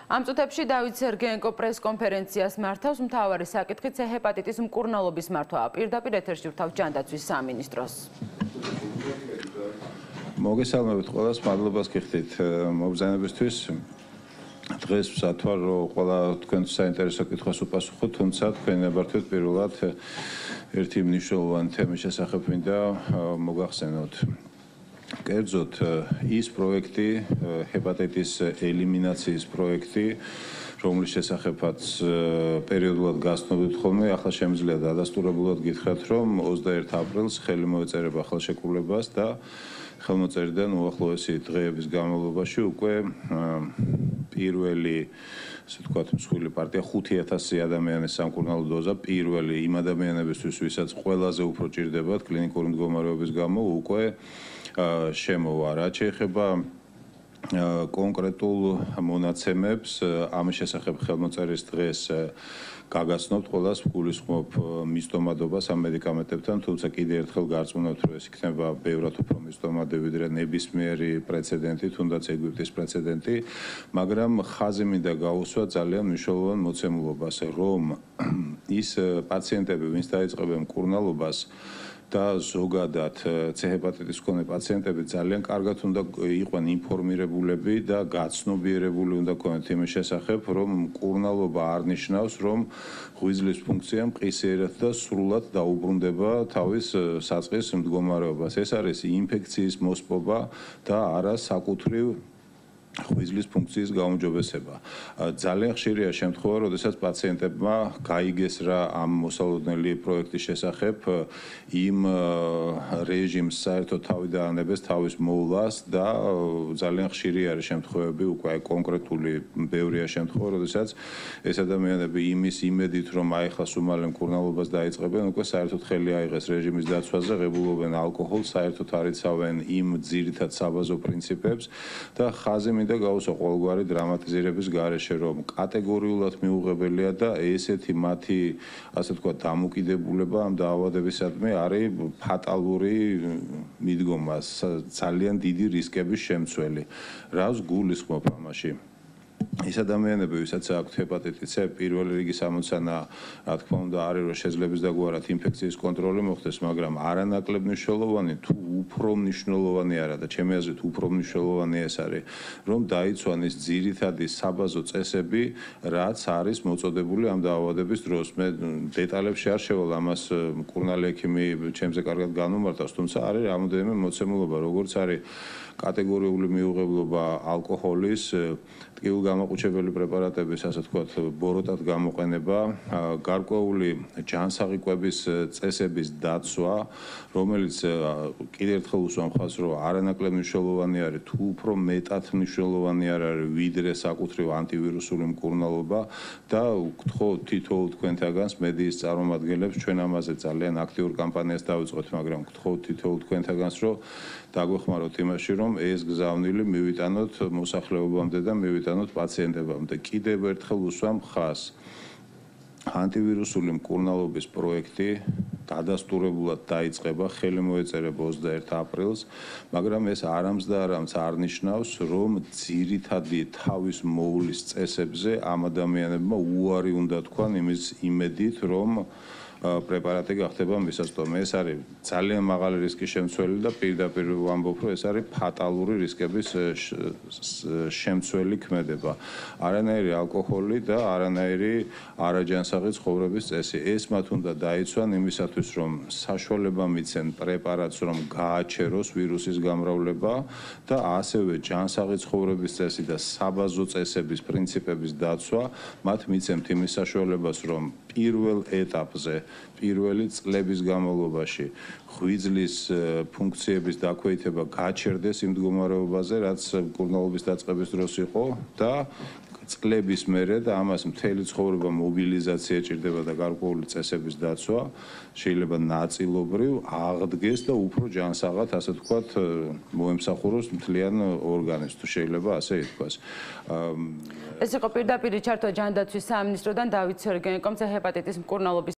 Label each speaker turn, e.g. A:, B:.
A: Am წუთებში დავით სერგეენკო პრეს-კონფერენციას მართავს მთავარი საკითხი C ჰეპატიტის მკურნალობის მართვა. პირდაპირ ეთერში ვთავთ ჯანდაცვის სამინისტროს.
B: მოგესალმებით ყველას, მადლობას გიხდით მობრძანებისთვის. დღეს ვსათვალ, რომ ყველა თქვენ საინტერესო კითხვას უპასუხოთ, თუმცა თქვენ ნებართვით პირველად ერთი მნიშვნელოვანი თემის შესახებ მინდა მოგახსენოთ. კერძოდ ის პროექტი, ჰეპატიტის ელიმინაციის პროექტი, რომლის შესახებაც პერიოდულად გასცნობთ ხოლმე, ახლა შემიძლია დადასტურებულად გითხრათ, რომ 21 აპრილს ხელი მოეწერება ხელშეკრულებას და ხელმოწერიდან უახლოესი დღეების განმავლობაში უკვე პირველი, ასე ვთქვათ, მსხვილი პარტია 5000 ადამიანის სამკურნალო დოზა, პირველი იმ ადამიანებისთვის, ვისაც ყველაზე უფრო ჭირდებათ კლინიკური მდგომარეობის გამო, უკვე შემოვა. რაც შეეხება კონკრეტულ მონაცემებს, ამის შესახებ ხელმოწერის დღეს გაგაცნობთ ყველას, ვგულისხმობ მისდომადობას ამ მედიკამენტებთან, თუმცა კიდევ ერთხელ გარწმუნებთ, რომ ეს იქნება ბევრად უფრო მისდომადე, ვიდრე ნებისმიერი პრეცედენტი, თუნდაც ეგვიპტის პრეცედენტი, მაგრამ ხაზი მინდა გაუსვა ძალიან მნიშვნელოვან მოცემულობას, რომ ის პაციენტები, ვინც დაიწყებენ მკურნალობას, და ზოგადად C ჰეპატიტის მქონე პაციენტები ძალიან კარგად უნდა იყვნენ ინფორმირებულები და გაცნობიერებული უნდა ქონათ იმის შესახებ, რომ მკურნალობა არ ნიშნავს, რომ ღვიძლის ფუნქცია მყისიერად და სრულად დაუბრუნდება თავის საწყის მდგომარეობას. ეს არის ინფექციის მოსპობა და არა საკუთრივ ღვიძლის ფუნქციის გაუმჯობესება. ძალიან ხშირია შემთხვევა, როდესაც პაციენტებმა გაიგეს რა ამ მოსალოდნელი პროექტის შესახებ, იმ რეჟიმს საერთოდ თავი დაანებეს თავის მოვლას და ძალიან ხშირი არის შემთხვევები, უკვე კონკრეტული ბევრია შემთხვევა, როდესაც ეს ადამიანები იმის იმედით, რომ აიხლა სუმალე მკურნალობას დაიწყებენ, უკვე საერთოდ ხელი აიღეს რეჟიმის დაცვაზე, ღებულობენ ალკოჰოლს, საერთოდ არ იცავენ იმ ძირითად საბაზო პრინციპებს და ხაზი მინდა გაუსვა ყოველგვარი დრამატიზირების გარეშე, რომ კატეგორიულად მიუღებელია და ესეთი მათი, ასე ვთქვათ, დამოკიდებულება ამ დაავადებისადმი არის ფატალური მიდგომა, ძალიან დიდი რისკების შემცველი. რას გულისხმობ ამაში? ის ადამიანები, ვისაც აქვთ ჰეპატიტი C, პირველი რიგის ამოცანა, რა თქმა უნდა, არის, რომ შეძლებს დაგვარად ინფექციის კონტროლი მოხდეს, მაგრამ არანაკლებ მნიშვნელოვანი, თუ უფრო მნიშვნელოვანი არა და ჩემი აზრით უფრო მნიშვნელოვანი ეს არის, რომ დაიცვან ის ძირითადი საბაზო წესები, რაც არის მოწოდებული ამ დაავადების დროს. მე დეტალებში არ შევალ, ამას მკურნალი ექიმი ჩემზე კარგად განუმარტავს, თუმცა არის რამოდენიმე მოცემულობა, როგორც არის კატეგორიული მიუღებლობა ალკოჰოლის, ტკივილ გამოყუჩებელი პრეპარატების, ასე ვთქვათ, ბოროტად გამოყენება, გარკვეული ჯანსაღი კვების წესების დაცვა, რომელიც კიდევ ერთხელ უსვამ ხაზს, რომ არანაკლებ მნიშვნელოვანი არის, თუ უფრო მეტად მნიშვნელოვანი არ არის, ვიდრე საკუთრივ ანტივირუსული მკურნალობა და ვკითხოთ თითოეულ თქვენთაგანს, მედიის წარმომადგენლებს, ჩვენ ამაზე ძალიან აქტიურ კამპანიას დავიწყოთ, მაგრამ ვკითხოთ თითოეულ თქვენთაგანს, რომ დაგვეხმაროთ იმაში, რომ ეს გზავნილი მივიტანოთ მოსახლეობამდე და მივიტანოთ პაციენტებამდე. კიდევ ერთხელ უსვამ ხაზს, ანტივირუსული მკურნალობის პროექტი დადასტურებულად დაიწყება, ხელი მოეწერება 21 აპრილს, მაგრამ ეს არამც და არამც არ ნიშნავს, რომ ძირითადი თავის მოვლის წესებზე ამ ადამიანებმა უარი უნდა თქვან იმის იმედით, რომ პრეპარატი გახდება მისაწვდომი. ეს არის ძალიან მაღალი რისკის შემცველი და პირდაპირ ვამბობ, რომ ეს არის ფატალური რისკების შემცველი ქმედება. არანაირი ალკოჰოლი და არანაირი არაჯანსაღი ცხოვრების წესი. ეს მათ უნდა დაიცვან იმისათვის, რომ საშუალება მიცენ პრეპარატს, რომ გააჩეროს ვირუსის გამრავლება და ასევე ჯანსაღი ცხოვრების წესი და საბაზო წესების პრინციპების დაცვა, მათ მიცემთ იმის საშუალებას, რომ პირველ ეტაპზე, პირველი წლების განმავლობაში ღვიძლის ფუნქციების დაქვეითება გაჩერდეს იმ მდგომარეობაზე, რაც მკურნალობის დაწყების დროს იყო და წლების მერე და ამას მთელი ცხოვრება მობილიზაცია ჭირდება და გარკვეული წესების დაცვა შეიძლება ნაწილობრივ აღდგეს და უფრო ჯანსაღად, ასე ვთქვათ, მოემსახუროს მთლიან ორგანიზმს, თუ შეიძლება ასე ითქვას.
A: ეს იყო პირდაპირ ჩართვა ჯანდაცვის სამინისტროდან დავით სერგეენკომ C ჰეპატიტის მკურნალობის